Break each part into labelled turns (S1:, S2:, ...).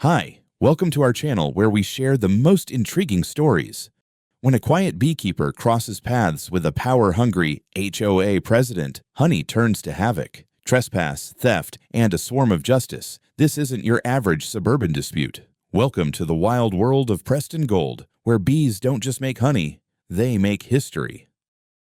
S1: Hi, welcome to our channel where we share the most intriguing stories. When a quiet beekeeper crosses paths with a power-hungry HOA president, honey turns to havoc. Trespass, theft, and a swarm of justice. This isn't your average suburban dispute. Welcome to the wild world of Preston Gold, where bees don't just make honey, they make history.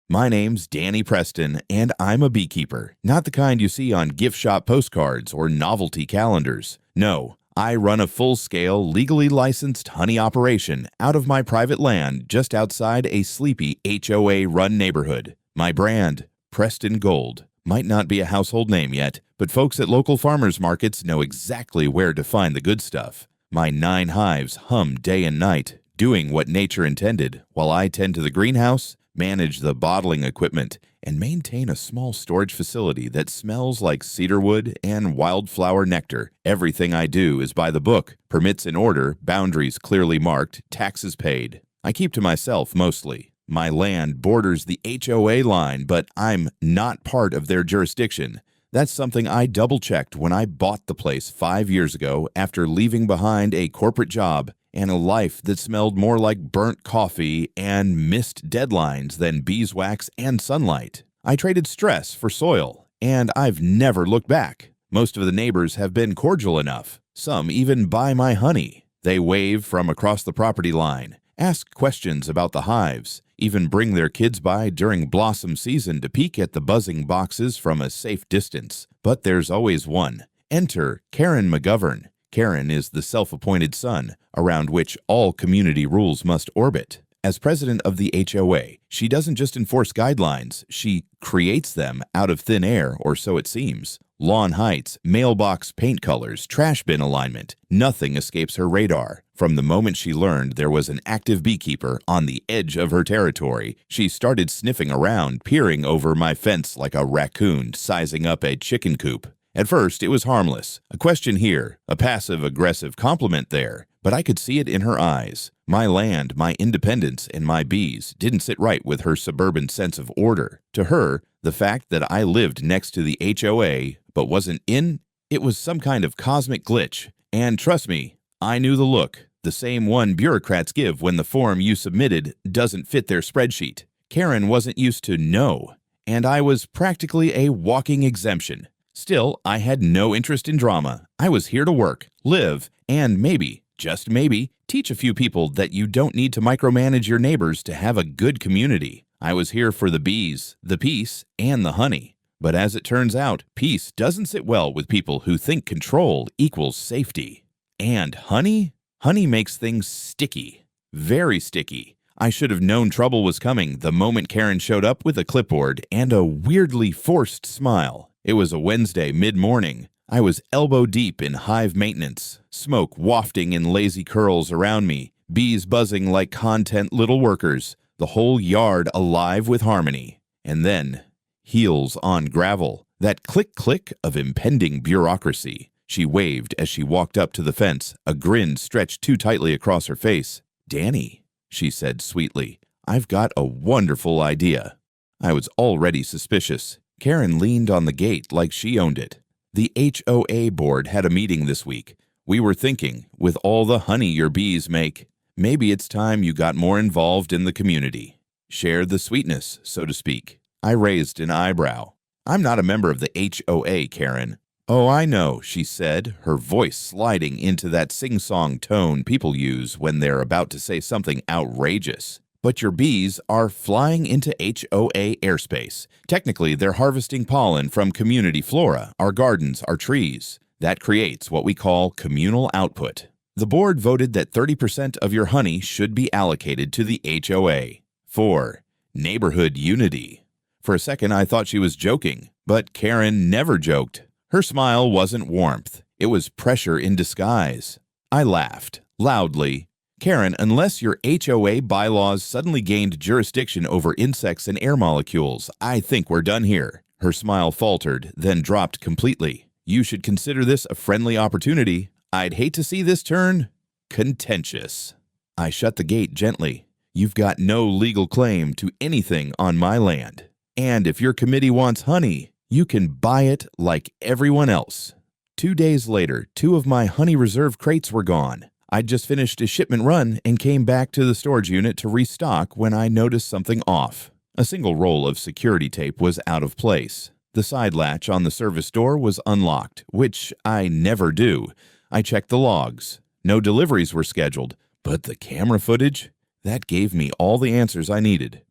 S1: My name's Danny Preston, and I'm a beekeeper, not the kind you see on gift shop postcards or novelty calendars. No, I run a full-scale, legally licensed honey operation out of my private land just outside a sleepy HOA-run neighborhood. My brand, Preston Gold, might not be a household name yet, but folks at local farmers markets know exactly where to find the good stuff. My 9 hives hum day and night, doing what nature intended, while I tend to the greenhouse, manage the bottling equipment, and maintain a small storage facility that smells like cedarwood and wildflower nectar. Everything I do is by the book, permits in order, boundaries clearly marked, taxes paid. I keep to myself mostly. My land borders the HOA line, but I'm not part of their jurisdiction. That's something I double-checked when I bought the place 5 years ago after leaving behind a corporate job and a life that smelled more like burnt coffee and missed deadlines than beeswax and sunlight. I traded stress for soil, and I've never looked back. Most of the neighbors have been cordial enough. Some even buy my honey. They wave from across the property line, ask questions about the hives, even bring their kids by during blossom season to peek at the buzzing boxes from a safe distance. But there's always one. Enter Karen McGovern. Karen is the self-appointed sun around which all community rules must orbit. As president of the HOA, she doesn't just enforce guidelines, she creates them out of thin air, or so it seems. Lawn heights, mailbox paint colors, trash bin alignment, nothing escapes her radar. From the moment she learned there was an active beekeeper on the edge of her territory, she started sniffing around, peering over my fence like a raccoon sizing up a chicken coop. At first, it was harmless. A question here, a passive-aggressive compliment there, but I could see it in her eyes. My land, my independence, and my bees didn't sit right with her suburban sense of order. To her, the fact that I lived next to the HOA but wasn't in, it was some kind of cosmic glitch. And trust me, I knew the look, the same one bureaucrats give when the form you submitted doesn't fit their spreadsheet. Karen wasn't used to no, and I was practically a walking exemption. Still, I had no interest in drama. I was here to work, live, and maybe, just maybe, teach a few people that you don't need to micromanage your neighbors to have a good community. I was here for the bees, the peace, and the honey. But as it turns out, peace doesn't sit well with people who think control equals safety. And honey? Honey makes things sticky. Very sticky. I should have known trouble was coming the moment Karen showed up with a clipboard and a weirdly forced smile. It was a Wednesday mid-morning. I was elbow-deep in hive maintenance, smoke wafting in lazy curls around me, bees buzzing like content little workers, the whole yard alive with harmony. And then, heels on gravel, that click-click of impending bureaucracy. She waved as she walked up to the fence, a grin stretched too tightly across her face. "Danny," she said sweetly, "I've got a wonderful idea." I was already suspicious. Karen leaned on the gate like she owned it. The HOA board had a meeting this week. We were thinking, with all the honey your bees make, maybe it's time you got more involved in the community. Share the sweetness, so to speak. I raised an eyebrow. "I'm not a member of the HOA, Karen." "Oh, I know," she said, her voice sliding into that sing-song tone people use when they're about to say something outrageous. "But your bees are flying into HOA airspace. Technically, they're harvesting pollen from community flora, our gardens, our trees. That creates what we call communal output. The board voted that 30% of your honey should be allocated to the HOA. For neighborhood unity." For a second, I thought she was joking, but Karen never joked. Her smile wasn't warmth. It was pressure in disguise. I laughed, loudly. "Karen, unless your HOA bylaws suddenly gained jurisdiction over insects and air molecules, I think we're done here." Her smile faltered, then dropped completely. "You should consider this a friendly opportunity. I'd hate to see this turn contentious." I shut the gate gently. "You've got no legal claim to anything on my land. And if your committee wants honey, you can buy it like everyone else." 2 days later, 2 of my honey reserve crates were gone. I'd just finished a shipment run and came back to the storage unit to restock when I noticed something off. A single roll of security tape was out of place. The side latch on the service door was unlocked, which I never do. I checked the logs. No deliveries were scheduled, but the camera footage? That gave me all the answers I needed.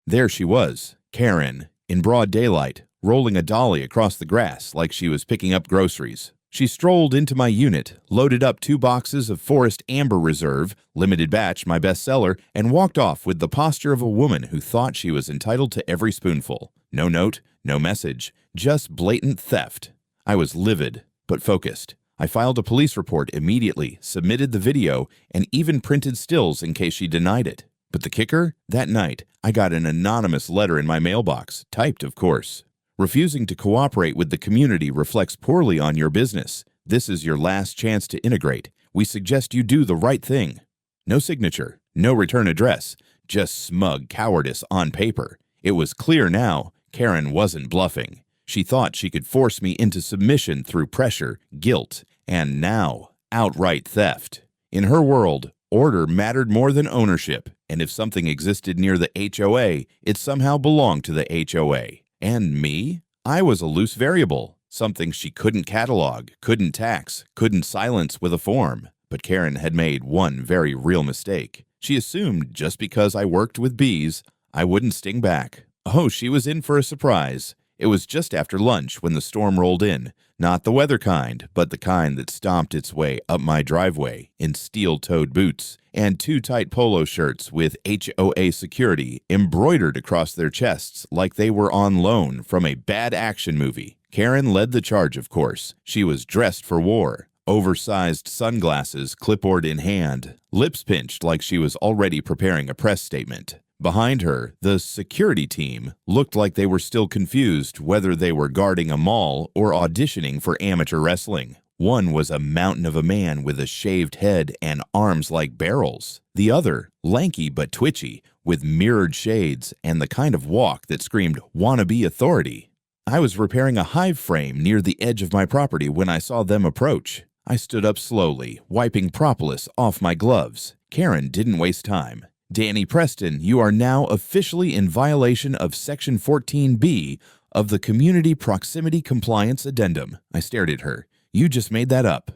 S1: There she was, Karen, in broad daylight, rolling a dolly across the grass like she was picking up groceries. She strolled into my unit, loaded up 2 boxes of Forest Amber Reserve, limited batch my bestseller, and walked off with the posture of a woman who thought she was entitled to every spoonful. No note, no message, just blatant theft. I was livid, but focused. I filed a police report immediately, submitted the video, and even printed stills in case she denied it. But the kicker? That night, I got an anonymous letter in my mailbox, typed of course. Refusing to cooperate with the community reflects poorly on your business. This is your last chance to integrate. We suggest you do the right thing. No signature, no return address, just smug cowardice on paper. It was clear now, Karen wasn't bluffing. She thought she could force me into submission through pressure, guilt, and now, outright theft. In her world, order mattered more than ownership, and if something existed near the HOA, it somehow belonged to the HOA. And me? I was a loose variable, something she couldn't catalog, couldn't tax, couldn't silence with a form. But Karen had made one very real mistake. She assumed just because I worked with bees, I wouldn't sting back. Oh, she was in for a surprise. It was just after lunch when the storm rolled in. Not the weather kind, but the kind that stomped its way up my driveway in steel-toed boots and 2 tight polo shirts with HOA security embroidered across their chests like they were on loan from a bad action movie. Karen led the charge, of course. She was dressed for war. Oversized sunglasses, clipboard in hand, lips pinched like she was already preparing a press statement. Behind her, the security team looked like they were still confused whether they were guarding a mall or auditioning for amateur wrestling. One was a mountain of a man with a shaved head and arms like barrels. The other, lanky but twitchy, with mirrored shades and the kind of walk that screamed wannabe authority. I was repairing a hive frame near the edge of my property when I saw them approach. I stood up slowly, wiping propolis off my gloves. Karen didn't waste time. Danny Preston, you are now officially in violation of Section 14B of the Community Proximity Compliance Addendum. I stared at her. You just made that up.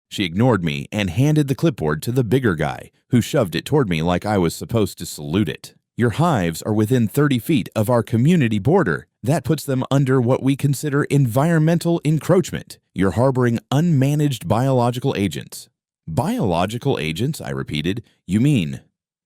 S1: She ignored me and handed the clipboard to the bigger guy, who shoved it toward me like I was supposed to salute it. Your hives are within 30 feet of our community border. That puts them under what we consider environmental encroachment. You're harboring unmanaged biological agents. Biological agents, I repeated. You mean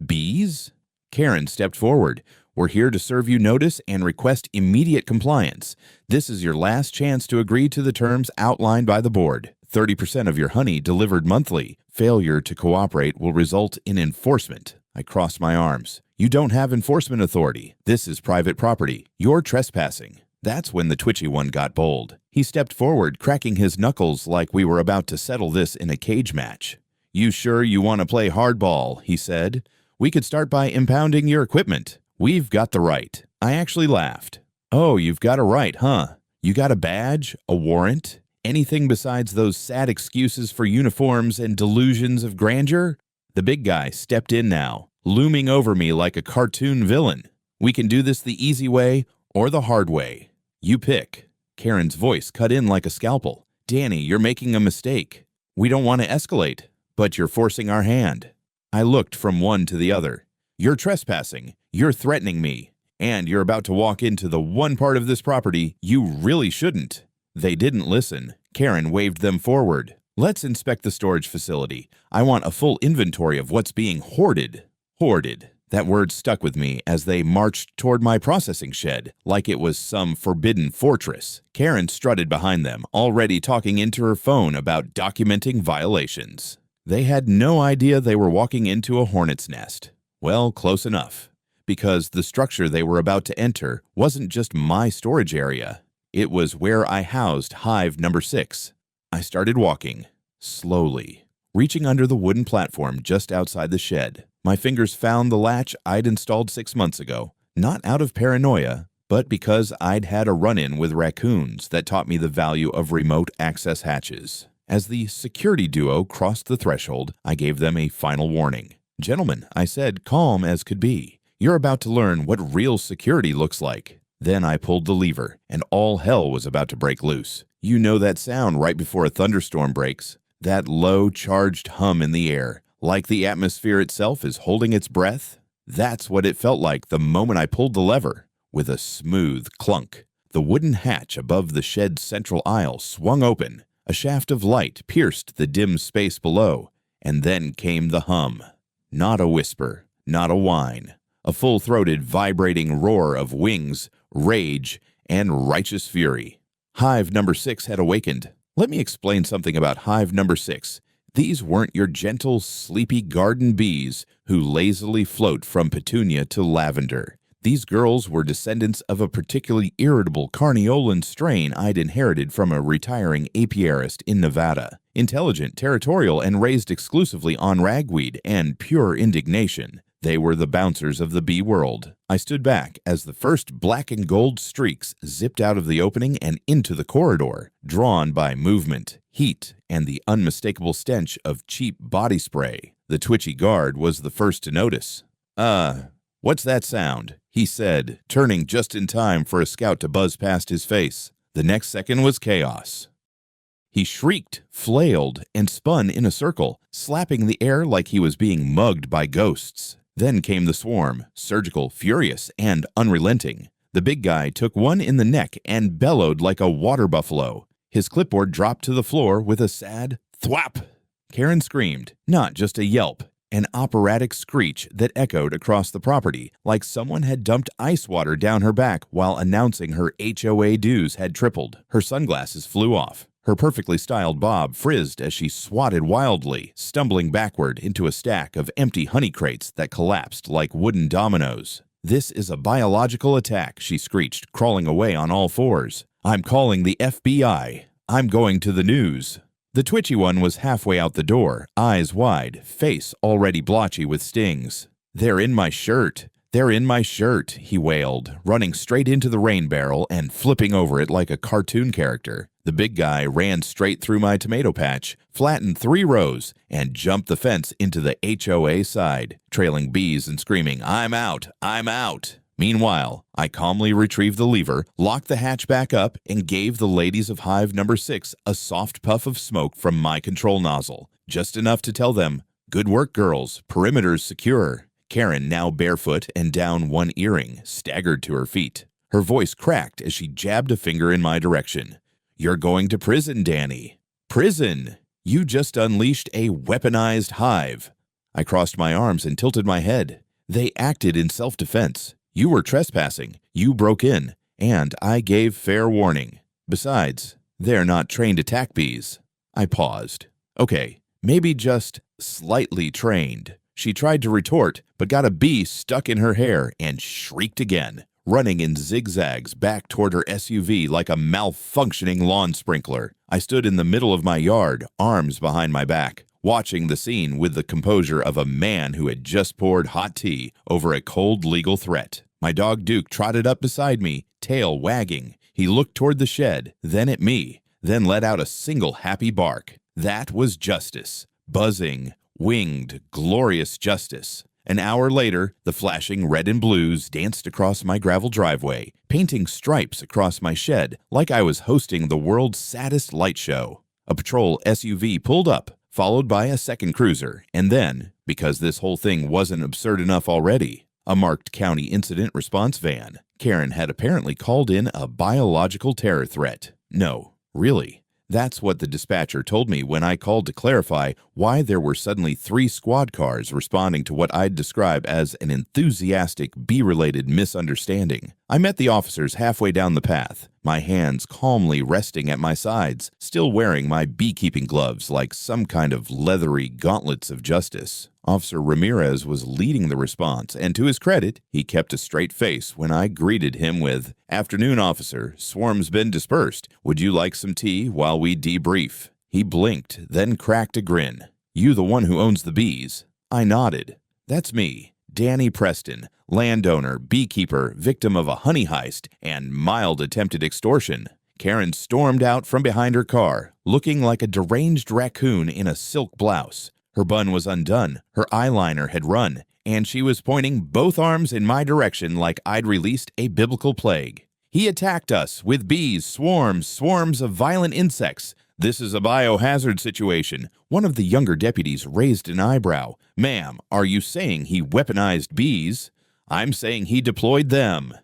S1: bees? Karen stepped forward. We're here to serve you notice and request immediate compliance. This is your last chance to agree to the terms outlined by the board. 30% of your honey delivered monthly. Failure to cooperate will result in enforcement. I crossed my arms. You don't have enforcement authority. This is private property. You're trespassing. That's when the twitchy one got bold. He stepped forward, cracking his knuckles like we were about to settle this in a cage match. You sure you want to play hardball? He said. We could start by impounding your equipment. We've got the right. I actually laughed. Oh, you've got a right, huh? You got a badge? A warrant? Anything besides those sad excuses for uniforms and delusions of grandeur? The big guy stepped in now, looming over me like a cartoon villain. We can do this the easy way or the hard way. You pick. Karen's voice cut in like a scalpel. Danny, you're making a mistake. We don't want to escalate, but you're forcing our hand. I looked from one to the other. You're trespassing. You're threatening me. And you're about to walk into the one part of this property you really shouldn't. They didn't listen. Karen waved them forward. Let's inspect the storage facility. I want a full inventory of what's being hoarded. Hoarded. That word stuck with me as they marched toward my processing shed, like it was some forbidden fortress. Karen strutted behind them, already talking into her phone about documenting violations. They had no idea they were walking into a hornet's nest. Well, close enough. Because the structure they were about to enter wasn't just my storage area. It was where I housed hive number 6. I started walking, slowly, reaching under the wooden platform just outside the shed. My fingers found the latch I'd installed 6 months ago, not out of paranoia, but because I'd had a run-in with raccoons that taught me the value of remote access hatches. As the security duo crossed the threshold, I gave them a final warning. "Gentlemen," I said, calm as could be, "you're about to learn what real security looks like." Then I pulled the lever, and all hell was about to break loose. You know that sound right before a thunderstorm breaks? That low, charged hum in the air, like the atmosphere itself is holding its breath? That's what it felt like the moment I pulled the lever. With a smooth clunk, the wooden hatch above the shed's central aisle swung open. A shaft of light pierced the dim space below, and then came the hum. Not a whisper, not a whine. A full-throated, vibrating roar of wings, rage, and righteous fury. Hive number 6 had awakened. Let me explain something about hive number 6. These weren't your gentle, sleepy garden bees who lazily float from petunia to lavender. These girls were descendants of a particularly irritable Carniolan strain I'd inherited from a retiring apiarist in Nevada. Intelligent, territorial, and raised exclusively on ragweed and pure indignation. They were the bouncers of the bee world. I stood back as the first black and gold streaks zipped out of the opening and into the corridor, drawn by movement, heat, and the unmistakable stench of cheap body spray. The twitchy guard was the first to notice. What's that sound?" he said, turning just in time for a scout to buzz past his face. The next second was chaos. He shrieked, flailed, and spun in a circle, slapping the air like he was being mugged by ghosts. Then came the swarm, surgical, furious, and unrelenting. The big guy took one in the neck and bellowed like a water buffalo. His clipboard dropped to the floor with a sad thwap. Karen screamed, not just a yelp. An operatic screech that echoed across the property, like someone had dumped ice water down her back while announcing her HOA dues had tripled. Her sunglasses flew off. Her perfectly styled bob frizzed as she swatted wildly, stumbling backward into a stack of empty honey crates that collapsed like wooden dominoes. "This is a biological attack," she screeched, crawling away on all fours. "I'm calling the FBI. I'm going to the news." The twitchy one was halfway out the door, eyes wide, face already blotchy with stings. "They're in my shirt. They're in my shirt," he wailed, running straight into the rain barrel and flipping over it like a cartoon character. The big guy ran straight through my tomato patch, flattened 3 rows, and jumped the fence into the HOA side, trailing bees and screaming, "I'm out! I'm out!" Meanwhile, I calmly retrieved the lever, locked the hatch back up, and gave the ladies of hive number 6 a soft puff of smoke from my control nozzle, just enough to tell them, "Good work, girls. Perimeter's secure." Karen, now barefoot and down one earring, staggered to her feet. Her voice cracked as she jabbed a finger in my direction. "You're going to prison, Danny. Prison! You just unleashed a weaponized hive." I crossed my arms and tilted my head. "They acted in self-defense. You were trespassing, you broke in, and I gave fair warning. Besides, they're not trained attack bees." I paused. "Okay, maybe just slightly trained." She tried to retort, but got a bee stuck in her hair and shrieked again, running in zigzags back toward her SUV like a malfunctioning lawn sprinkler. I stood in the middle of my yard, arms behind my back, watching the scene with the composure of a man who had just poured hot tea over a cold legal threat. My dog Duke trotted up beside me, tail wagging. He looked toward the shed, then at me, then let out a single happy bark. That was justice. Buzzing, winged, glorious justice. An hour later, the flashing red and blues danced across my gravel driveway, painting stripes across my shed like I was hosting the world's saddest light show. A patrol SUV pulled up, followed by a second cruiser, and then, because this whole thing wasn't absurd enough already, a marked county incident response van. Karen had apparently called in a biological terror threat. No, really. That's what the dispatcher told me when I called to clarify why there were suddenly 3 squad cars responding to what I'd describe as an enthusiastic bee-related misunderstanding. I met the officers halfway down the path, my hands calmly resting at my sides, still wearing my beekeeping gloves like some kind of leathery gauntlets of justice. Officer Ramirez was leading the response, and to his credit, he kept a straight face when I greeted him with, "Afternoon, officer. Swarm's been dispersed. Would you like some tea while we debrief?" He blinked, then cracked a grin. "You the one who owns the bees?" I nodded. "That's me. Danny Preston, landowner, beekeeper, victim of a honey heist, and mild attempted extortion. Karen stormed out from behind her car, looking like a deranged raccoon in a silk blouse. Her bun was undone, her eyeliner had run, and she was pointing both arms in my direction like I'd released a biblical plague. He attacked us with bees, swarms of violent insects. This is a biohazard situation. One of the younger deputies raised an eyebrow. Ma'am, are you saying he weaponized bees? I'm saying he deployed them.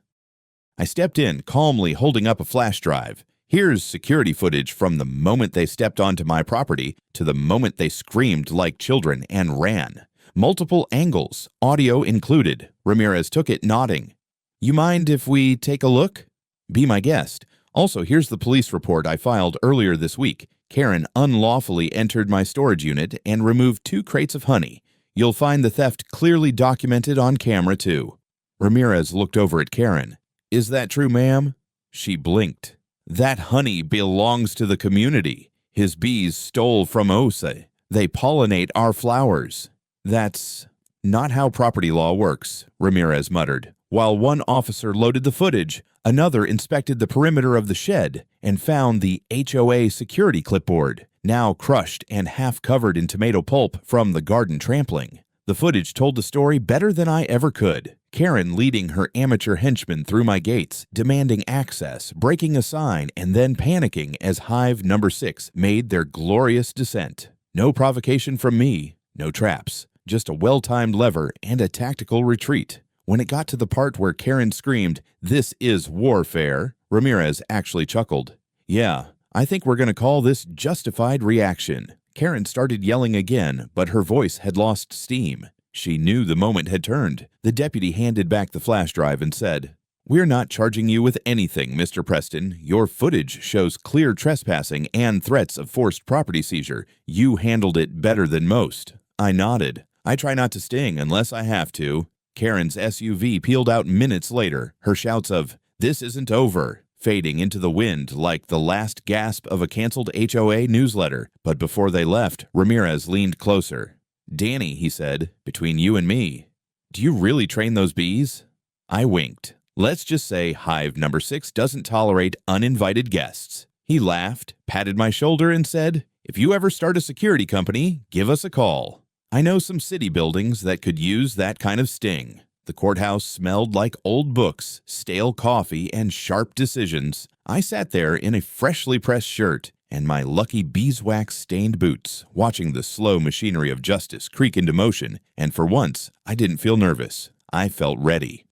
S1: I stepped in, calmly holding up a flash drive. Here's security footage from the moment they stepped onto my property to the moment they screamed like children and ran. Multiple angles, audio included. Ramirez took it, nodding. You mind if we take a look? Be my guest. Also, here's the police report I filed earlier this week. Karen unlawfully entered my storage unit and removed 2 crates of honey. You'll find the theft clearly documented on camera, too. Ramirez looked over at Karen. Is that true, ma'am? She blinked. That honey belongs to the community. His bees stole from HOA. They pollinate our flowers. That's not how property law works, Ramirez muttered. While one officer loaded the footage, another inspected the perimeter of the shed and found the HOA security clipboard, now crushed and half covered in tomato pulp from the garden trampling. The footage told the story better than I ever could. Karen leading her amateur henchmen through my gates, demanding access, breaking a sign, and then panicking as Hive number 6 made their glorious descent. No provocation from me, no traps, just a well-timed lever and a tactical retreat. When it got to the part where Karen screamed, "This is warfare," Ramirez actually chuckled. Yeah, I think we're going to call this justified reaction. Karen started yelling again, but her voice had lost steam. She knew the moment had turned. The deputy handed back the flash drive and said, "We're not charging you with anything, Mr. Preston. Your footage shows clear trespassing and threats of forced property seizure. You handled it better than most." I nodded. I try not to sting unless I have to. Karen's SUV peeled out minutes later, her shouts of, "This isn't over," fading into the wind like the last gasp of a canceled HOA newsletter. But before they left, Ramirez leaned closer. "Danny," he said, "between you and me, do you really train those bees?" I winked. "Let's just say Hive number 6 doesn't tolerate uninvited guests." He laughed, patted my shoulder, and said, "If you ever start a security company, give us a call. I know some city buildings that could use that kind of sting." The courthouse smelled like old books, stale coffee, and sharp decisions. I sat there in a freshly pressed shirt and my lucky beeswax-stained boots, watching the slow machinery of justice creak into motion, and for once, I didn't feel nervous. I felt ready.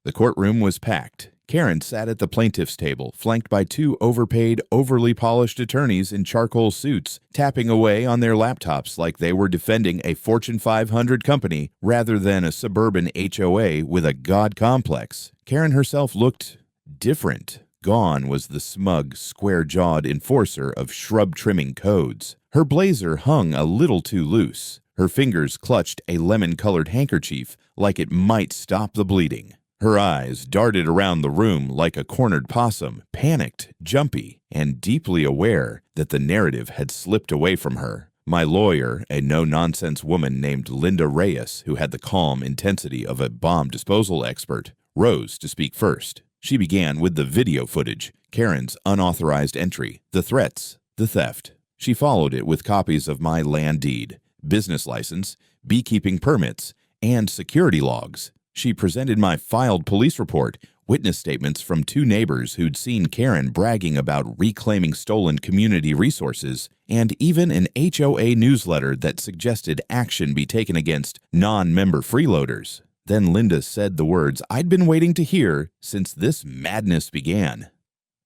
S1: The courtroom was packed. Karen sat at the plaintiff's table, flanked by 2 overpaid, overly polished attorneys in charcoal suits, tapping away on their laptops like they were defending a Fortune 500 company rather than a suburban HOA with a god complex. Karen herself looked different. Gone was the smug, square-jawed enforcer of shrub-trimming codes. Her blazer hung a little too loose. Her fingers clutched a lemon-colored handkerchief like it might stop the bleeding. Her eyes darted around the room like a cornered possum, panicked, jumpy, and deeply aware that the narrative had slipped away from her. My lawyer, a no-nonsense woman named Linda Reyes, who had the calm intensity of a bomb disposal expert, rose to speak first. She began with the video footage, Karen's unauthorized entry, the threats, the theft. She followed it with copies of my land deed, business license, beekeeping permits, and security logs. She presented my filed police report, witness statements from 2 neighbors who'd seen Karen bragging about reclaiming stolen community resources, and even an HOA newsletter that suggested action be taken against non-member freeloaders. Then Linda said the words I'd been waiting to hear since this madness began.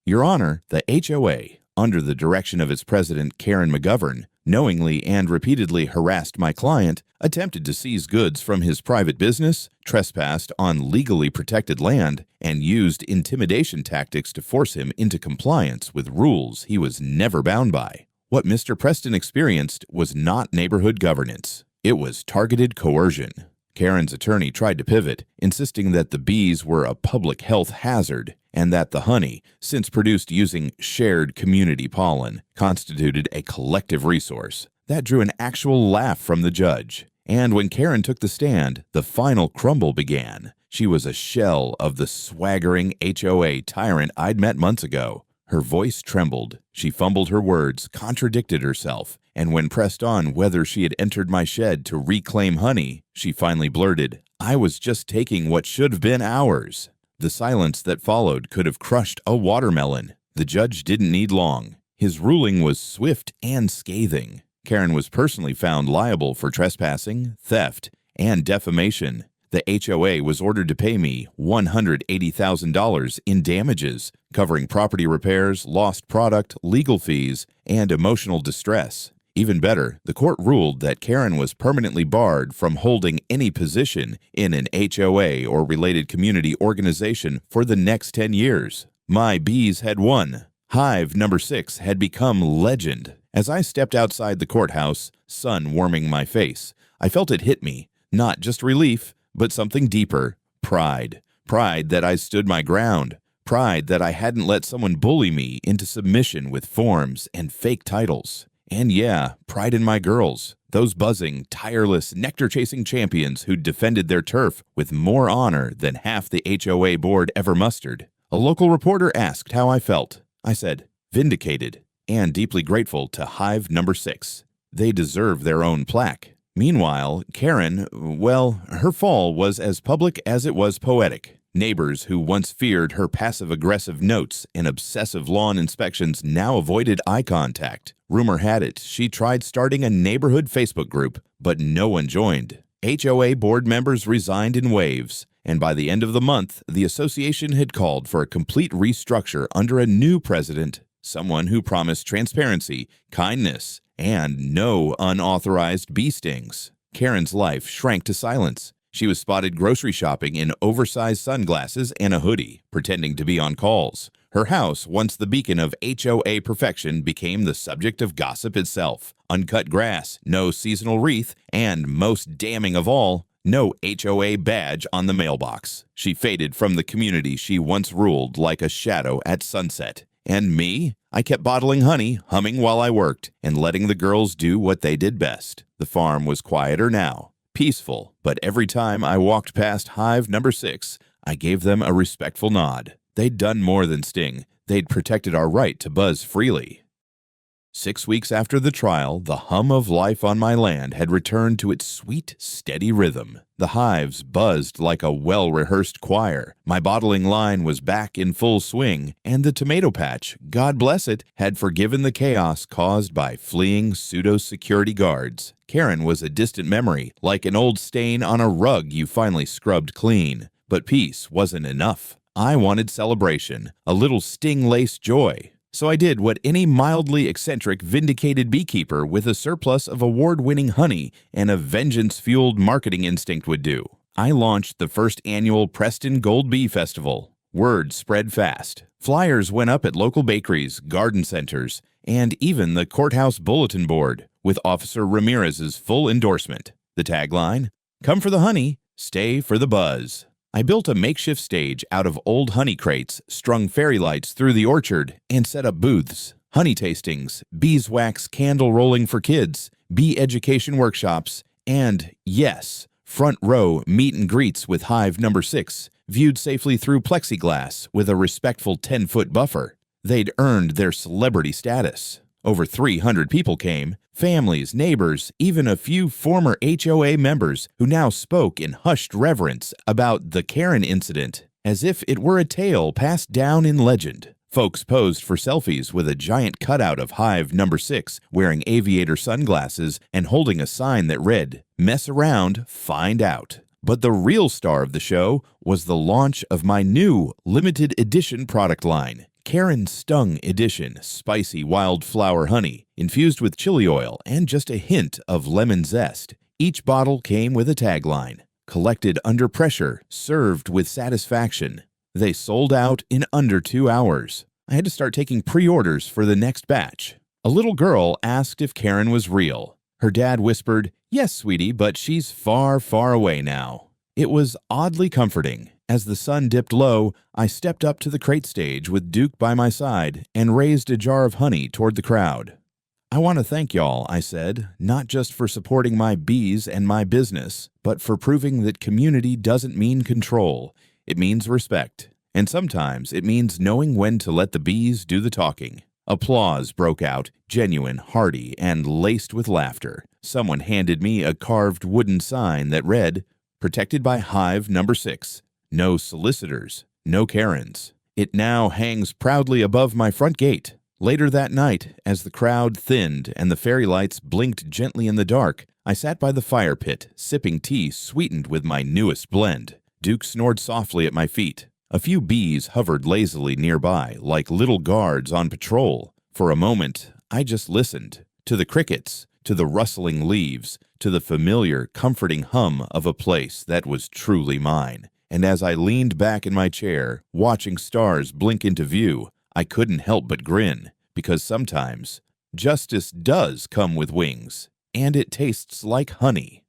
S1: "Your Honor, the HOA, under the direction of its president Karen McGovern, knowingly and repeatedly harassed my client, attempted to seize goods from his private business, trespassed on legally protected land, and used intimidation tactics to force him into compliance with rules he was never bound by. What Mr. Preston experienced was not neighborhood governance. It was targeted coercion." Karen's attorney tried to pivot, insisting that the bees were a public health hazard and that the honey, since produced using shared community pollen, constituted a collective resource. That drew an actual laugh from the judge. And when Karen took the stand, the final crumble began. She was a shell of the swaggering HOA tyrant I'd met months ago. Her voice trembled. She fumbled her words, contradicted herself, and when pressed on whether she had entered my shed to reclaim honey, she finally blurted, "I was just taking what should have been ours." The silence that followed could have crushed a watermelon. The judge didn't need long. His ruling was swift and scathing. Karen was personally found liable for trespassing, theft, and defamation. The HOA was ordered to pay me $180,000 in damages, covering property repairs, lost product, legal fees, and emotional distress. Even better, the court ruled that Karen was permanently barred from holding any position in an HOA or related community organization for the next 10 years. My bees had won. Hive number 6 had become legend. As I stepped outside the courthouse, sun warming my face, I felt it hit me, not just relief, but something deeper, pride. Pride that I stood my ground. Pride that I hadn't let someone bully me into submission with forms and fake titles. And yeah, pride in my girls, those buzzing, tireless, nectar-chasing champions who defended their turf with more honor than half the HOA board ever mustered. A local reporter asked how I felt. I said, vindicated, and deeply grateful to Hive number 6. They deserve their own plaque. Meanwhile, Karen, well, her fall was as public as it was poetic. Neighbors who once feared her passive-aggressive notes and obsessive lawn inspections now avoided eye contact. Rumor had it she tried starting a neighborhood Facebook group, but no one joined. HOA board members resigned in waves, and by the end of the month, the association had called for a complete restructure under a new president, someone who promised transparency, kindness, and no unauthorized bee stings. Karen's life shrank to silence. She was spotted grocery shopping in oversized sunglasses and a hoodie, pretending to be on calls. Her house, once the beacon of HOA perfection, became the subject of gossip itself. Uncut grass, no seasonal wreath, and most damning of all, no HOA badge on the mailbox. She faded from the community she once ruled like a shadow at sunset. And me? I kept bottling honey, humming while I worked, and letting the girls do what they did best. The farm was quieter now, peaceful, but every time I walked past Hive number 6, I gave them a respectful nod. They'd done more than sting. They'd protected our right to buzz freely. 6 weeks after the trial, the hum of life on my land had returned to its sweet, steady rhythm. The hives buzzed like a well-rehearsed choir. My bottling line was back in full swing, and the tomato patch, God bless it, had forgiven the chaos caused by fleeing pseudo-security guards. Karen was a distant memory, like an old stain on a rug you finally scrubbed clean. But peace wasn't enough. I wanted celebration, a little sting-laced joy. So I did what any mildly eccentric, vindicated beekeeper with a surplus of award-winning honey and a vengeance-fueled marketing instinct would do. I launched the first annual Preston Gold Bee Festival. Word spread fast. Flyers went up at local bakeries, garden centers, and even the courthouse bulletin board, with Officer Ramirez's full endorsement. The tagline, "Come for the honey, stay for the buzz." I built a makeshift stage out of old honey crates, strung fairy lights through the orchard, and set up booths, honey tastings, beeswax candle rolling for kids, bee education workshops, and, yes, front row meet and greets with Hive number 6, viewed safely through plexiglass with a respectful 10-foot buffer. They'd earned their celebrity status. Over 300 people came, families, neighbors, even a few former HOA members who now spoke in hushed reverence about the Karen incident, as if it were a tale passed down in legend. Folks posed for selfies with a giant cutout of Hive number 6 wearing aviator sunglasses and holding a sign that read, "Mess around, find out." But the real star of the show was the launch of my new limited edition product line. Karen Stung Edition Spicy Wildflower Honey, infused with chili oil and just a hint of lemon zest. Each bottle came with a tagline, "Collected under pressure, served with satisfaction." They sold out in under 2 hours. I had to start taking pre-orders for the next batch. A little girl asked if Karen was real. Her dad whispered, "Yes, sweetie, but she's far, far away now." It was oddly comforting. As the sun dipped low, I stepped up to the crate stage with Duke by my side and raised a jar of honey toward the crowd. "I want to thank y'all," I said, "not just for supporting my bees and my business, but for proving that community doesn't mean control. It means respect. And sometimes it means knowing when to let the bees do the talking." Applause broke out, genuine, hearty, and laced with laughter. Someone handed me a carved wooden sign that read, "Protected by Hive Number 6. No solicitors, no Karens." It now hangs proudly above my front gate. Later that night, as the crowd thinned and the fairy lights blinked gently in the dark, I sat by the fire pit, sipping tea sweetened with my newest blend. Duke snored softly at my feet. A few bees hovered lazily nearby, like little guards on patrol. For a moment, I just listened. To the crickets, to the rustling leaves, to the familiar, comforting hum of a place that was truly mine. And as I leaned back in my chair, watching stars blink into view, I couldn't help but grin, because sometimes justice does come with wings, and it tastes like honey.